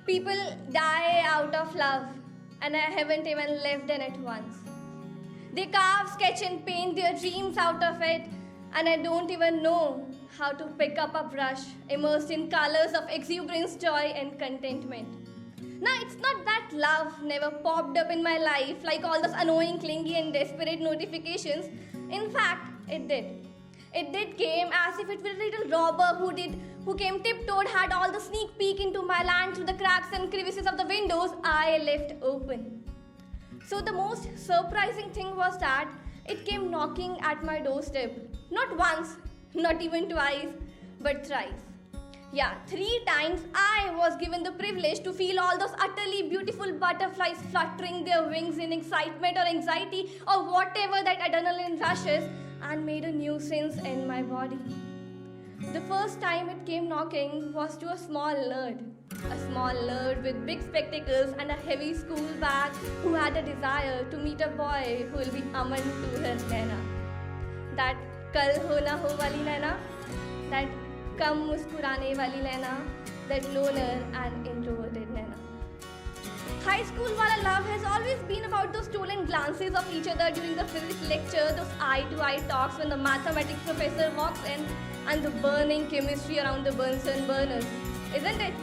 People die out of love, and I haven't even lived in it once. They carve, sketch, and paint their dreams out of it, and I don't even know how to pick up a brush, immersed in colors of exuberance, joy, and contentment. Now, it's not that love never popped up in my life like all those annoying, clingy, and desperate notifications. In fact, it did. It did came as if it were a little robber who came tiptoed, had all the sneak peek into my land through the cracks and crevices of the windows I left open. So the most surprising thing was that it came knocking at my doorstep. Not once, not even twice, but thrice. Yeah, 3 times I was given the privilege to feel all those utterly beautiful butterflies fluttering their wings in excitement or anxiety or whatever that adrenaline rushes and made a nuisance in my body. The first time it came knocking was to a small nerd with big spectacles and a heavy school bag who had a desire to meet a boy who will be aman to her Naina. That kal ho na ho wali Naina, that kam muskurane wali Naina, that loner and introverted Naina. High school wala love has always been about those stolen glances of each other during the physics lecture, those eye-to-eye talks when the mathematics professor walks in, and the burning chemistry around the Bunsen burners, isn't it?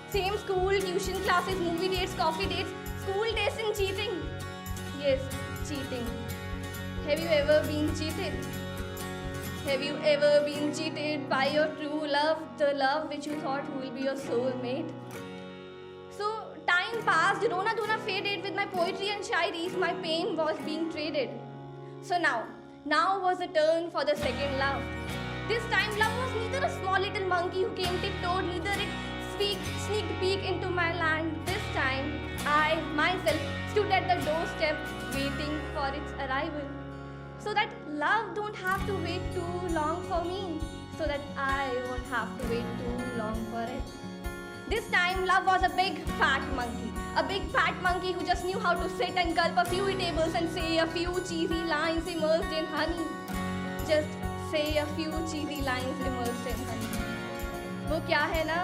Same school, tuition classes, movie dates, coffee dates, school dates and cheating. Yes, cheating. Have you ever been cheated? Have you ever been cheated by your true love, the love which you thought will be your soulmate? So time passed, Rona Dona faded with my poetry and shairis, my pain was being traded. So now was the turn for the second love. This time love was neither a small little monkey who came tiptoed, neither it sneaked peek into my land. This time I myself stood at the doorstep waiting for its arrival. So that love don't have to wait too long for me, so that I won't have to wait too long for it. This time love was a big fat monkey who just knew how to sit and gulp a few eatables and say a few cheesy lines immersed in honey. Just say a few cheesy lines immersed in honey. वो क्या है ना,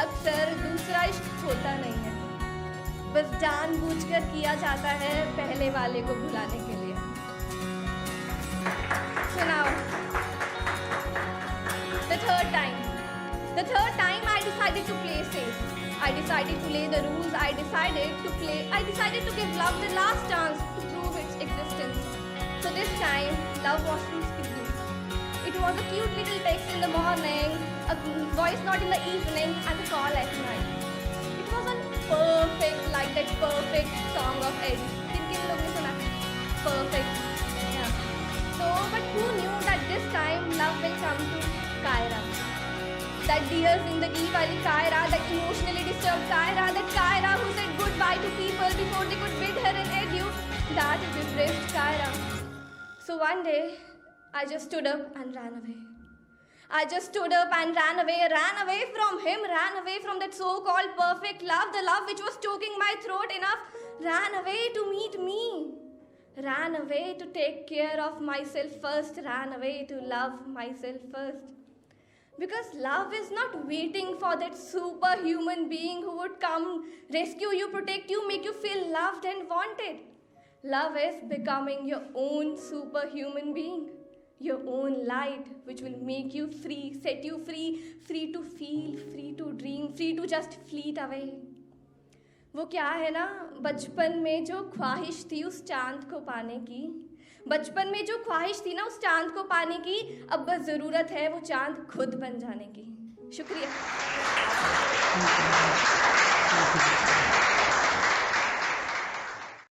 अक्सर दूसरा इश्क होता नहीं है, बस जानबूझकर किया जाता है पहले वाले को भुलाने के लिए. So now, the third time I decided to play safe. I decided to lay the rules. I decided to give love the last chance to prove its existence. So this time, love was through speaking. It was a cute little text in the morning, a voice note in the evening, and a call at night. It wasn't perfect like that perfect song of Eddie. किन लोगों ने सुना? Perfect. Yeah. So, but who knew that this time love will come to Kaira? That dear Zindagi wali Kaira, that emotionally disturbed Kaira, that Kaira who said goodbye to people before they could bid her an adieu, that depressed Kaira. So one day, I just stood up and ran away. I just stood up and ran away from him, ran away from that so-called perfect love, the love which was choking my throat enough, ran away to meet me. Ran away to take care of myself first, ran away to love myself first. Because love is not waiting for that superhuman being who would come, rescue you, protect you, make you feel loved and wanted. Love is becoming your own superhuman being, your own light, which will make you free, set you free, free to feel, free to dream, free to just fleet away. वो क्या है ना, बचपन में जो ख्वाहिश थी उस चांद को पाने की, बचपन में जो ख्वाहिश थी ना उस चांद को पाने की, अब बस ज़रूरत है वो चांद खुद बन जाने की. शुक्रिया.